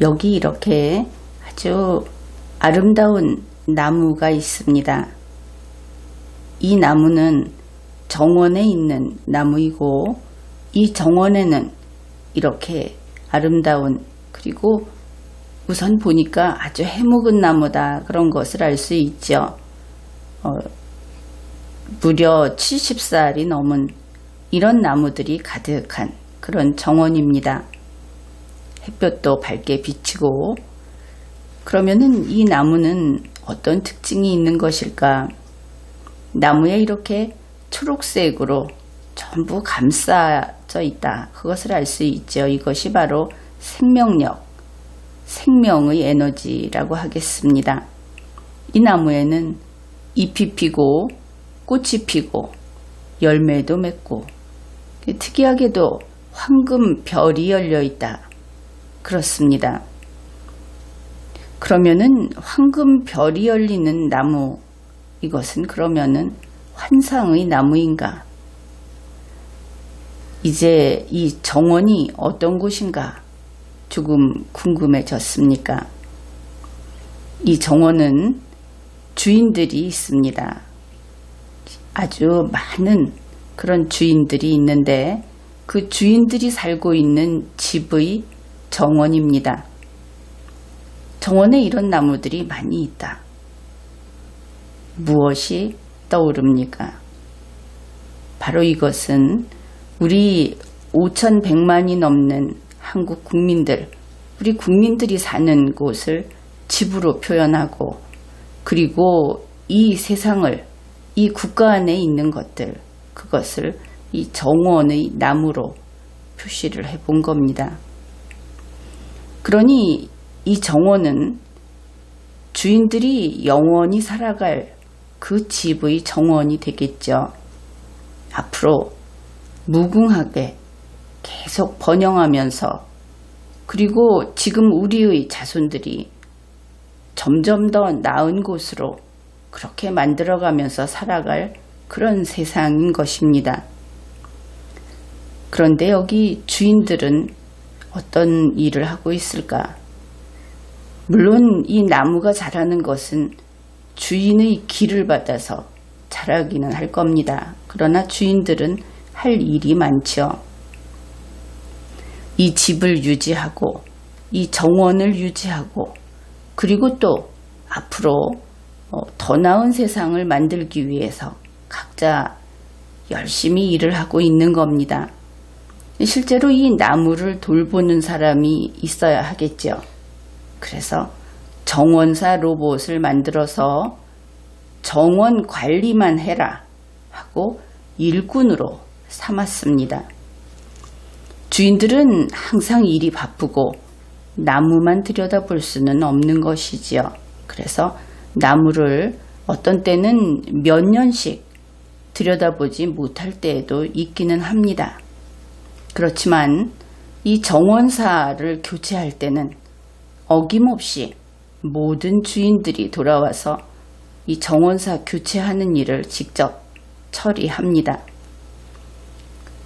여기 이렇게 아주 아름다운 나무가 있습니다. 이 나무는 정원에 있는 나무이고 이 정원에는 이렇게 아름다운, 그리고 우선 보니까 아주 해묵은 나무다, 그런 것을 알 수 있죠. 무려 70살이 넘은 이런 나무들이 가득한 그런 정원입니다. 햇볕도 밝게 비치고. 그러면은 이 나무는 어떤 특징이 있는 것일까? 나무에 이렇게 초록색으로 전부 감싸져 있다, 그것을 알 수 있죠. 이것이 바로 생명력, 생명의 에너지라고 하겠습니다. 이 나무에는 잎이 피고 꽃이 피고 열매도 맺고 특이하게도 황금 별이 열려 있다, 그렇습니다. 그러면은 황금 별이 열리는 나무, 이것은 그러면은 환상의 나무인가? 이제 이 정원이 어떤 곳인가 조금 궁금해졌습니까? 이 정원은 주인들이 있습니다. 아주 많은 그런 주인들이 있는데 그 주인들이 살고 있는 집의 정원입니다. 정원에 이런 나무들이 많이 있다. 무엇이 떠오릅니까? 바로 이것은 우리 5,100만이 넘는 한국 국민들, 우리 국민들이 사는 곳을 집으로 표현하고, 그리고 이 세상을, 이 국가 안에 있는 것들, 그것을 이 정원의 나무로 표시를 해본 겁니다. 그러니 이 정원은 주인들이 영원히 살아갈 그 집의 정원이 되겠죠. 앞으로 무궁하게 계속 번영하면서, 그리고 지금 우리의 자손들이 점점 더 나은 곳으로 그렇게 만들어가면서 살아갈 그런 세상인 것입니다. 그런데 여기 주인들은 어떤 일을 하고 있을까? 물론 이 나무가 자라는 것은 주인의 기를 받아서 자라기는 할 겁니다. 그러나 주인들은 할 일이 많죠. 이 집을 유지하고 이 정원을 유지하고, 그리고 또 앞으로 더 나은 세상을 만들기 위해서 각자 열심히 일을 하고 있는 겁니다. 실제로 이 나무를 돌보는 사람이 있어야 하겠죠. 그래서 정원사 로봇을 만들어서 정원 관리만 해라 하고 일꾼으로 삼았습니다. 주인들은 항상 일이 바쁘고 나무만 들여다볼 수는 없는 것이지요. 그래서 나무를 어떤 때는 몇 년씩 들여다보지 못할 때에도 있기는 합니다. 그렇지만 이 정원사를 교체할 때는 어김없이 모든 주인들이 돌아와서 이 정원사 교체하는 일을 직접 처리합니다.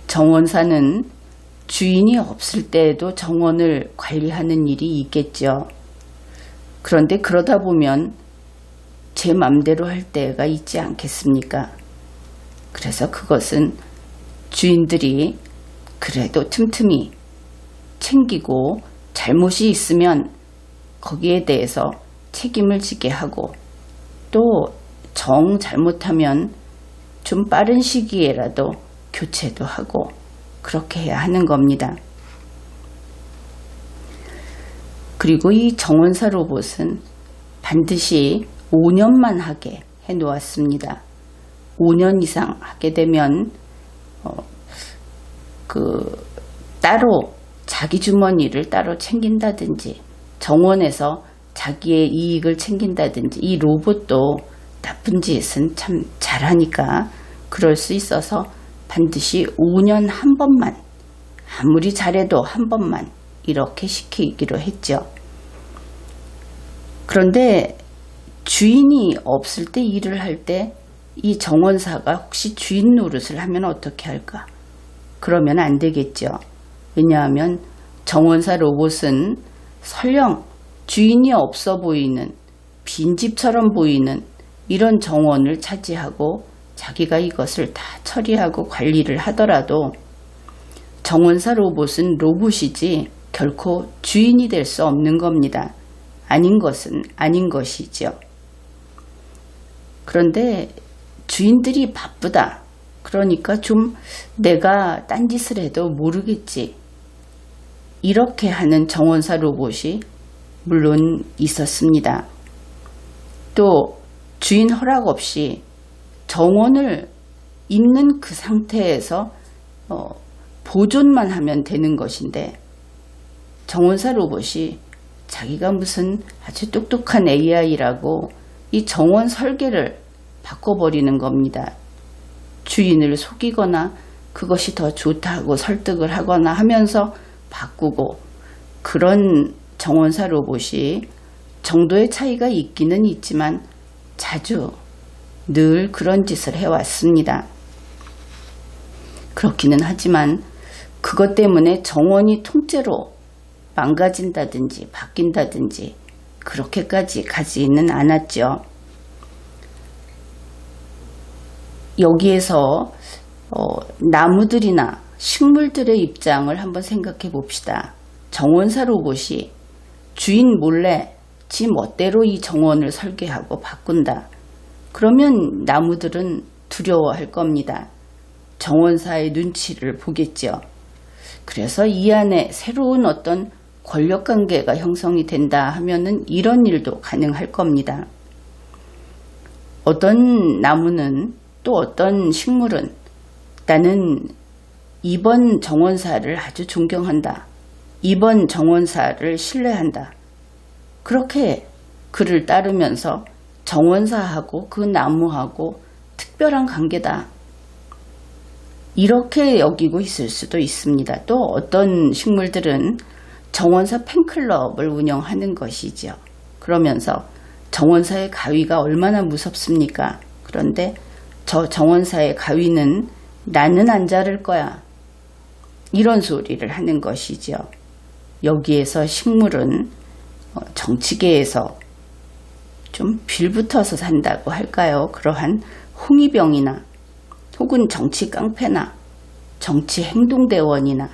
정원사는 주인이 없을 때에도 정원을 관리하는 일이 있겠죠. 그런데 그러다 보면 제 맘대로 할 때가 있지 않겠습니까? 그래서 그것은 주인들이 그래도 틈틈이 챙기고, 잘못이 있으면 거기에 대해서 책임을 지게 하고, 또 정 잘못하면 좀 빠른 시기에라도 교체도 하고, 그렇게 해야 하는 겁니다. 그리고 이 정원사 로봇은 반드시 5년만 하게 해놓았습니다. 5년 이상 하게 되면 따로 자기 주머니를 따로 챙긴다든지, 정원에서 자기의 이익을 챙긴다든지, 이 로봇도 나쁜 짓은 참 잘하니까 그럴 수 있어서 반드시 5년 한 번만, 아무리 잘해도 한 번만 이렇게 시키기로 했죠. 그런데 주인이 없을 때 일을 할 때 이 정원사가 혹시 주인 노릇을 하면 어떻게 할까? 그러면 안 되겠죠. 왜냐하면 정원사 로봇은 설령 주인이 없어 보이는 빈집처럼 보이는 이런 정원을 차지하고 자기가 이것을 다 처리하고 관리를 하더라도 정원사 로봇은 로봇이지 결코 주인이 될 수 없는 겁니다. 아닌 것은 아닌 것이죠. 그런데 주인들이 바쁘다. 그러니까 좀 내가 딴짓을 해도 모르겠지. 이렇게 하는 정원사 로봇이 물론 있었습니다. 또 주인 허락 없이 정원을 있는 그 상태에서 보존만 하면 되는 것인데 정원사 로봇이 자기가 무슨 아주 똑똑한 AI라고 이 정원 설계를 바꿔버리는 겁니다. 주인을 속이거나 그것이 더 좋다고 설득을 하거나 하면서 바꾸고, 그런 정원사 로봇이 정도의 차이가 있기는 있지만 자주 늘 그런 짓을 해왔습니다. 그렇기는 하지만 그것 때문에 정원이 통째로 망가진다든지 바뀐다든지 그렇게까지 가지는 않았죠. 여기에서 나무들이나 식물들의 입장을 한번 생각해 봅시다. 정원사 로봇이 주인 몰래 지 멋대로 이 정원을 설계하고 바꾼다. 그러면 나무들은 두려워할 겁니다. 정원사의 눈치를 보겠죠. 그래서 이 안에 새로운 어떤 권력관계가 형성이 된다 하면은 이런 일도 가능할 겁니다. 어떤 나무는 또 어떤 식물은 나는 이번 정원사를 아주 존경한다. 이번 정원사를 신뢰한다. 그렇게 그를 따르면서 정원사하고 그 나무하고 특별한 관계다. 이렇게 여기고 있을 수도 있습니다. 또 어떤 식물들은 정원사 팬클럽을 운영하는 것이죠. 그러면서 정원사의 가위가 얼마나 무섭습니까? 그런데 저 정원사의 가위는 나는 안 자를 거야. 이런 소리를 하는 것이죠. 여기에서 식물은 정치계에서 좀 빌붙어서 산다고 할까요? 그러한 홍위병이나 혹은 정치 깡패나 정치 행동대원이나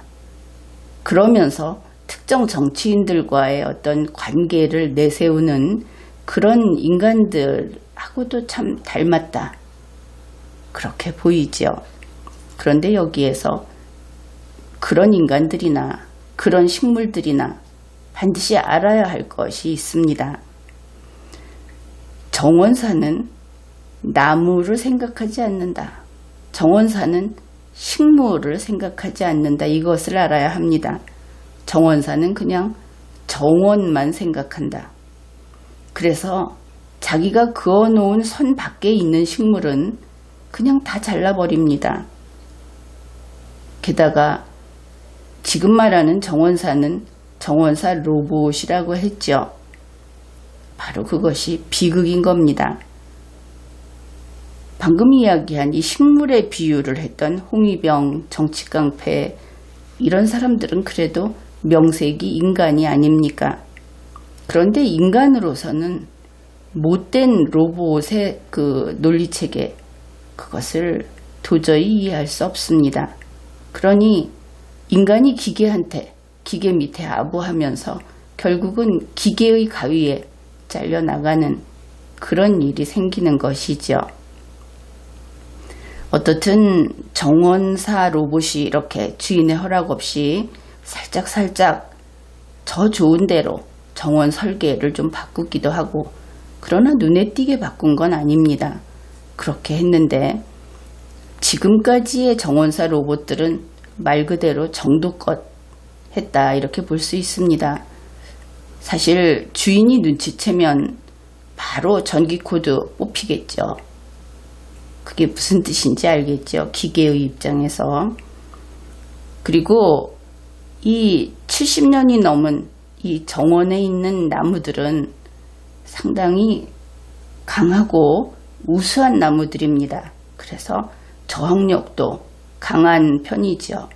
그러면서 특정 정치인들과의 어떤 관계를 내세우는 그런 인간들하고도 참 닮았다. 그렇게 보이죠. 그런데 여기에서 그런 인간들이나 그런 식물들이나 반드시 알아야 할 것이 있습니다. 정원사는 나무를 생각하지 않는다. 정원사는 식물을 생각하지 않는다. 이것을 알아야 합니다. 정원사는 그냥 정원만 생각한다. 그래서 자기가 그어놓은 선 밖에 있는 식물은 그냥 다 잘라버립니다. 게다가 지금 말하는 정원사는 정원사 로봇이라고 했죠. 바로 그것이 비극인 겁니다. 방금 이야기한 이 식물의 비유를 했던 홍위병, 정치깡패 이런 사람들은 그래도 명색이 인간이 아닙니까? 그런데 인간으로서는 못된 로봇의 그 논리체계, 그것을 도저히 이해할 수 없습니다. 그러니 인간이 기계한테, 기계 밑에 아부하면서 결국은 기계의 가위에 잘려나가는 그런 일이 생기는 것이죠. 어떻든 정원사 로봇이 이렇게 주인의 허락 없이 살짝 저 좋은 대로 정원 설계를 좀 바꾸기도 하고, 그러나 눈에 띄게 바꾼 건 아닙니다. 그렇게 했는데 지금까지의 정원사 로봇들은 말 그대로 정도껏 했다, 이렇게 볼 수 있습니다. 사실 주인이 눈치채면 바로 전기 코드 뽑히겠죠. 그게 무슨 뜻인지 알겠죠? 기계의 입장에서. 그리고 이 70년이 넘은 이 정원에 있는 나무들은 상당히 강하고 우수한 나무들입니다. 그래서 저항력도 강한 편이죠.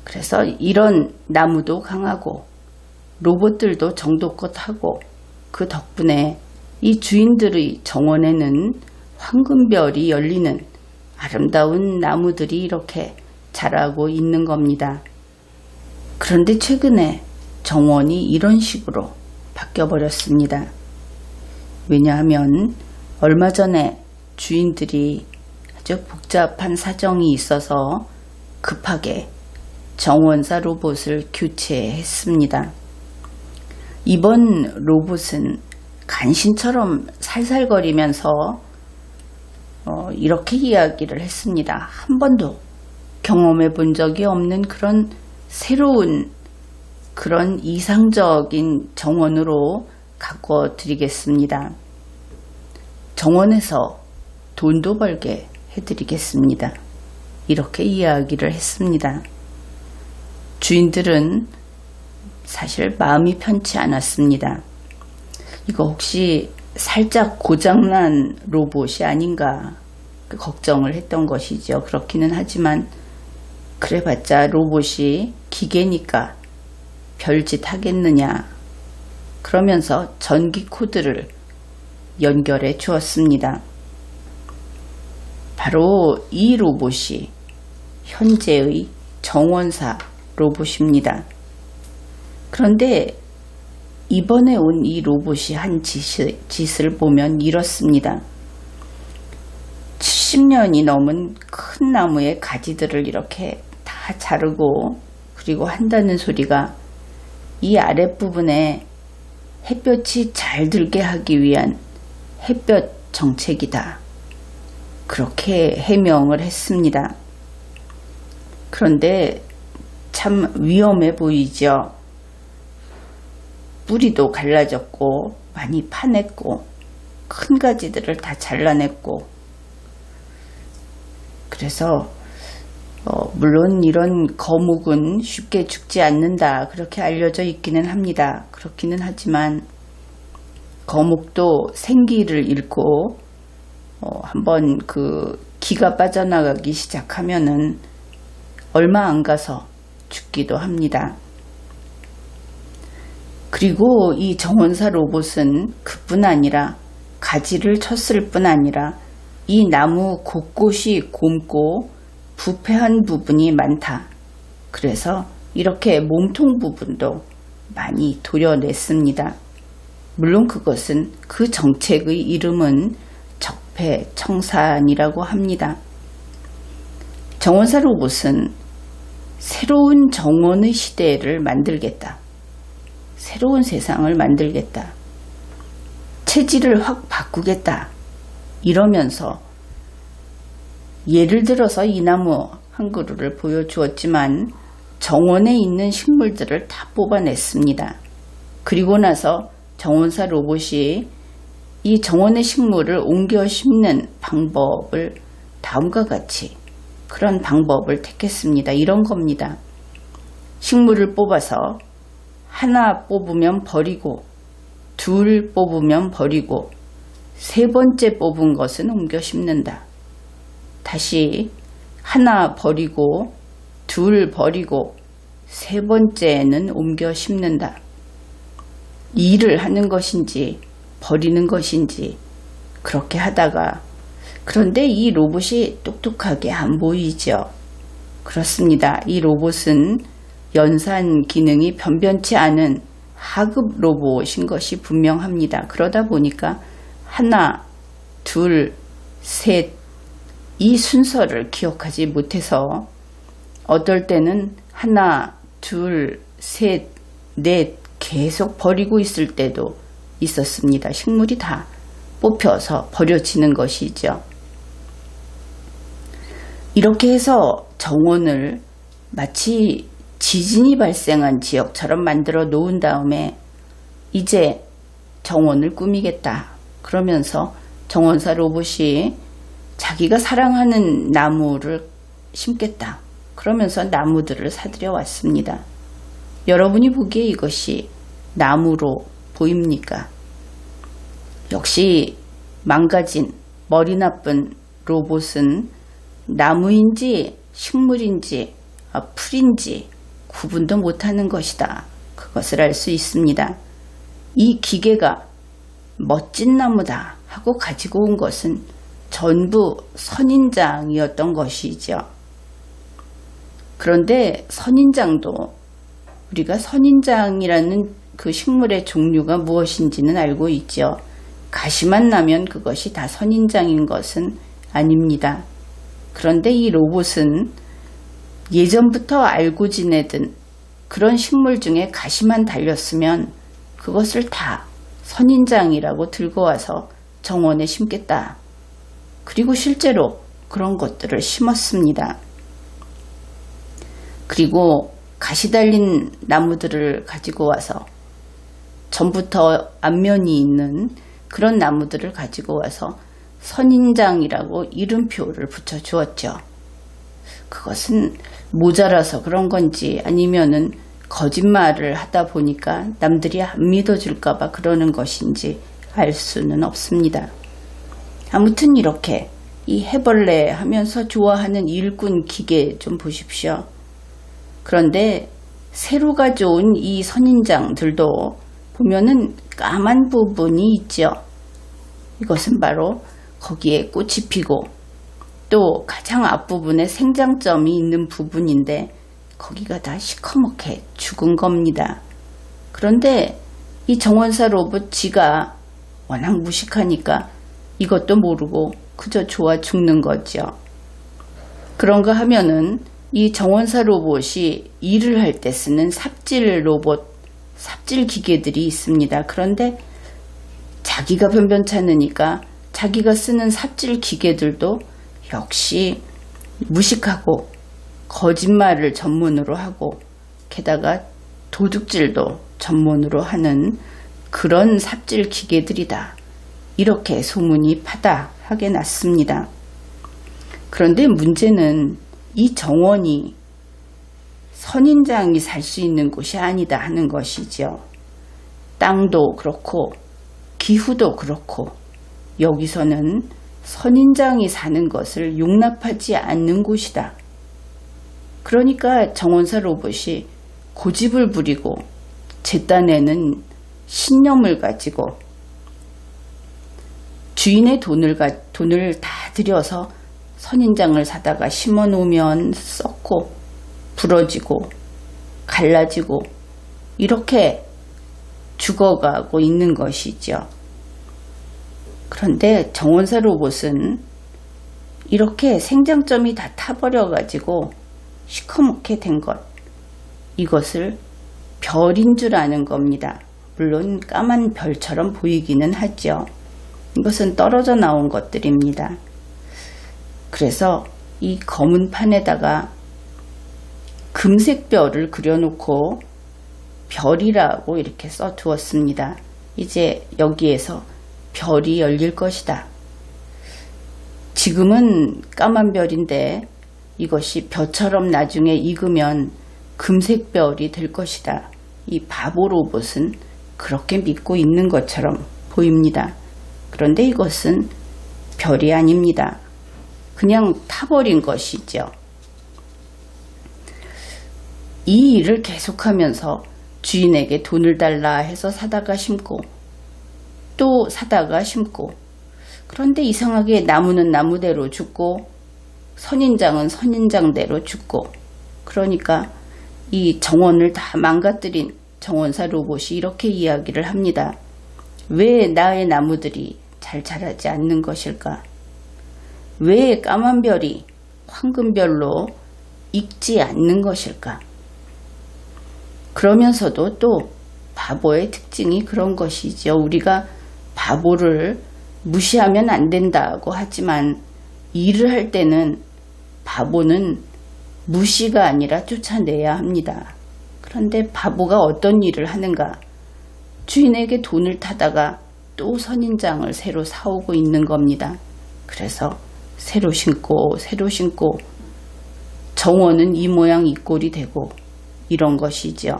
그래서 이런 나무도 강하고 로봇들도 정도껏 하고 그 덕분에 이 주인들의 정원에는 황금별이 열리는 아름다운 나무들이 이렇게 자라고 있는 겁니다. 그런데 최근에 정원이 이런 식으로 바뀌어 버렸습니다. 왜냐하면 얼마 전에 주인들이 아주 복잡한 사정이 있어서 급하게 정원사 로봇을 교체했습니다. 이번 로봇은 간신처럼 살살거리면서 이렇게 이야기를 했습니다. 한 번도 경험해 본 적이 없는 그런 새로운 그런 이상적인 정원으로 가꿔 드리겠습니다. 정원에서 돈도 벌게 해드리겠습니다. 이렇게 이야기를 했습니다. 주인들은 사실 마음이 편치 않았습니다. 이거 혹시 살짝 고장난 로봇이 아닌가 걱정을 했던 것이죠. 그렇기는 하지만 그래봤자 로봇이 기계니까 별짓 하겠느냐 그러면서 전기 코드를 연결해 주었습니다. 바로 이 로봇이 현재의 정원사 로봇입니다. 그런데 이번에 온 이 로봇이 한 짓을 보면 이렇습니다. 70년이 넘은 큰 나무의 가지들을 이렇게 다 자르고 그리고 한다는 소리가 이 아랫부분에 햇볕이 잘 들게 하기 위한 햇볕 정책이다. 그렇게 해명을 했습니다. 그런데 참 위험해 보이죠. 뿌리도 갈라졌고 많이 파냈고 큰 가지들을 다 잘라냈고 그래서 물론 이런 거목은 쉽게 죽지 않는다 그렇게 알려져 있기는 합니다. 그렇기는 하지만 거목도 생기를 잃고 한번 그 기가 빠져나가기 시작하면은 얼마 안 가서 죽기도 합니다. 그리고 이 정원사 로봇은 그뿐 아니라 가지를 쳤을 뿐 아니라 이 나무 곳곳이 곪고 부패한 부분이 많다. 그래서 이렇게 몸통 부분도 많이 도려냈습니다. 물론 그것은 그 정책의 이름은 적폐청산이라고 합니다. 정원사 로봇은 새로운 정원의 시대를 만들겠다. 새로운 세상을 만들겠다. 체질을 확 바꾸겠다. 이러면서 예를 들어서 이 나무 한 그루를 보여주었지만 정원에 있는 식물들을 다 뽑아냈습니다. 그리고 나서 정원사 로봇이 이 정원의 식물을 옮겨 심는 방법을 다음과 같이 그런 방법을 택했습니다. 이런 겁니다. 식물을 뽑아서 하나 뽑으면 버리고 둘 뽑으면 버리고 세 번째 뽑은 것은 옮겨 심는다. 다시 하나 버리고 둘 버리고 세 번째는 옮겨 심는다. 일을 하는 것인지 버리는 것인지 그렇게 하다가 그런데 이 로봇이 똑똑하게 안 보이죠. 그렇습니다. 이 로봇은 연산 기능이 변변치 않은 하급 로봇인 것이 분명합니다. 그러다 보니까 하나, 둘, 셋 이 순서를 기억하지 못해서 어떨 때는 하나, 둘, 셋, 넷 계속 버리고 있을 때도 있었습니다. 식물이 다 뽑혀서 버려지는 것이죠. 이렇게 해서 정원을 마치 지진이 발생한 지역처럼 만들어 놓은 다음에 이제 정원을 꾸미겠다. 그러면서 정원사 로봇이 자기가 사랑하는 나무를 심겠다. 그러면서 나무들을 사들여 왔습니다. 여러분이 보기에 이것이 나무로 보입니까? 역시 망가진 머리 나쁜 로봇은 나무인지 식물인지 풀인지 구분도 못하는 것이다. 그것을 알 수 있습니다. 이 기계가 멋진 나무다 하고 가지고 온 것은 전부 선인장이었던 것이죠. 그런데 선인장도 우리가 선인장이라는 그 식물의 종류가 무엇인지는 알고 있죠. 가시만 나면 그것이 다 선인장인 것은 아닙니다. 그런데 이 로봇은 예전부터 알고 지내던 그런 식물 중에 가시만 달렸으면 그것을 다 선인장이라고 들고 와서 정원에 심겠다. 그리고 실제로 그런 것들을 심었습니다. 그리고 가시 달린 나무들을 가지고 와서 전부터 안면이 있는 그런 나무들을 가지고 와서 선인장이라고 이름표를 붙여 주었죠. 그것은 모자라서 그런 건지 아니면은 거짓말을 하다 보니까 남들이 안 믿어줄까봐 그러는 것인지 알 수는 없습니다. 아무튼 이렇게 이 해벌레 하면서 좋아하는 일꾼 기계 좀 보십시오. 그런데 새로 가져온 이 선인장들도 보면은 까만 부분이 있죠. 이것은 바로 거기에 꽃이 피고 또 가장 앞부분에 생장점이 있는 부분인데 거기가 다 시커멓게 죽은 겁니다. 그런데 이 정원사 로봇 지가 워낙 무식하니까 이것도 모르고 그저 좋아 죽는 거죠. 그런가 하면은 이 정원사 로봇이 일을 할 때 쓰는 삽질 로봇, 삽질 기계들이 있습니다. 그런데 자기가 변변찮으니까 자기가 쓰는 삽질 기계들도 역시 무식하고 거짓말을 전문으로 하고 게다가 도둑질도 전문으로 하는 그런 삽질 기계들이다. 이렇게 소문이 파다하게 났습니다. 그런데 문제는 이 정원이 선인장이 살 수 있는 곳이 아니다 하는 것이죠. 땅도 그렇고 기후도 그렇고 여기서는 선인장이 사는 것을 용납하지 않는 곳이다. 그러니까 정원사 로봇이 고집을 부리고 제 딴에는 신념을 가지고 주인의 돈을 다 들여서 선인장을 사다가 심어 놓으면 썩고 부러지고 갈라지고 이렇게 죽어가고 있는 것이죠. 그런데 정원사 로봇은 이렇게 생장점이 다 타버려가지고 시커멓게 된 것, 이것을 별인 줄 아는 겁니다. 물론 까만 별처럼 보이기는 하죠. 이것은 떨어져 나온 것들입니다. 그래서 이 검은 판에다가 금색 별을 그려놓고 별이라고 이렇게 써두었습니다. 이제 여기에서 별이 열릴 것이다. 지금은 까만 별인데 이것이 벼처럼 나중에 익으면 금색 별이 될 것이다. 이 바보 로봇은 그렇게 믿고 있는 것처럼 보입니다. 그런데 이것은 별이 아닙니다. 그냥 타버린 것이죠. 이 일을 계속하면서 주인에게 돈을 달라 해서 사다가 심고 또 사다가 심고, 그런데 이상하게 나무는 나무대로 죽고 선인장은 선인장대로 죽고, 그러니까 이 정원을 다 망가뜨린 정원사 로봇이 이렇게 이야기를 합니다. 왜 나의 나무들이 잘 자라지 않는 것일까? 왜 까만 별이 황금별로 익지 않는 것일까? 그러면서도 또 바보의 특징이 그런 것이죠. 우리가 바보를 무시하면 안 된다고 하지만 일을 할 때는 바보는 무시가 아니라 쫓아내야 합니다. 그런데 바보가 어떤 일을 하는가? 주인에게 돈을 타다가 또 선인장을 새로 사오고 있는 겁니다. 그래서 새로 심고 새로 심고 정원은 이 모양 이 꼴이 되고 이런 것이죠.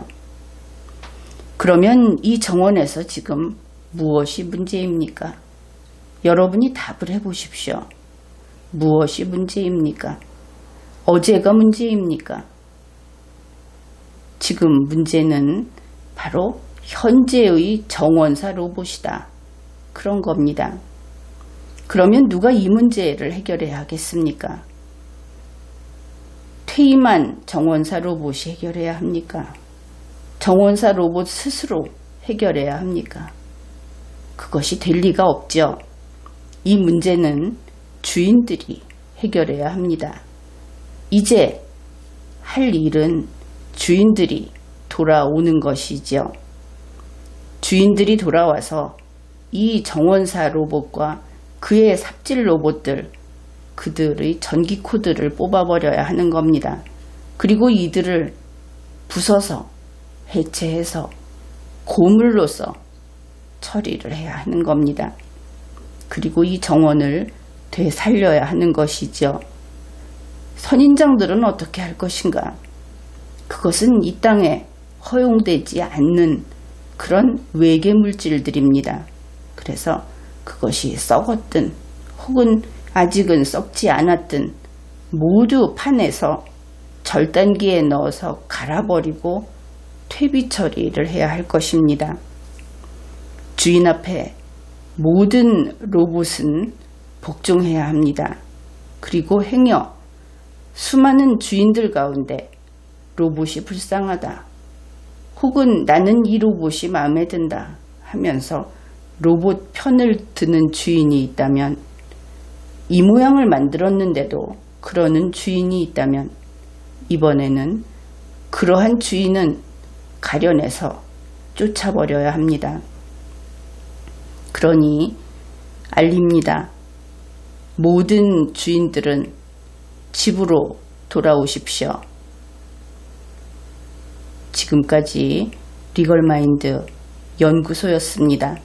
그러면 이 정원에서 지금 무엇이 문제입니까? 여러분이 답을 해보십시오. 무엇이 문제입니까? 어제가 문제입니까? 지금 문제는 바로 현재의 정원사 로봇이다. 그런 겁니다. 그러면 누가 이 문제를 해결해야 하겠습니까? 퇴임한 정원사 로봇이 해결해야 합니까? 정원사 로봇 스스로 해결해야 합니까? 그것이 될 리가 없죠. 이 문제는 주인들이 해결해야 합니다. 이제 할 일은 주인들이 돌아오는 것이죠. 주인들이 돌아와서 이 정원사 로봇과 그의 삽질 로봇들, 그들의 전기 코드를 뽑아버려야 하는 겁니다. 그리고 이들을 부숴서 해체해서 고물로서 처리를 해야 하는 겁니다. 그리고 이 정원을 되살려야 하는 것이죠. 선인장들은 어떻게 할 것인가? 그것은 이 땅에 허용되지 않는 그런 외계 물질들입니다. 그래서 그것이 썩었든 혹은 아직은 썩지 않았든 모두 파내서 절단기에 넣어서 갈아버리고 퇴비 처리를 해야 할 것입니다. 주인 앞에 모든 로봇은 복종해야 합니다. 그리고 행여 수많은 주인들 가운데 로봇이 불쌍하다, 혹은 나는 이 로봇이 마음에 든다 하면서 로봇 편을 드는 주인이 있다면, 이 모양을 만들었는데도 그러는 주인이 있다면 이번에는 그러한 주인은 가려내서 쫓아버려야 합니다. 그러니 알립니다. 모든 주인들은 집으로 돌아오십시오. 지금까지 리걸마인드 연구소였습니다.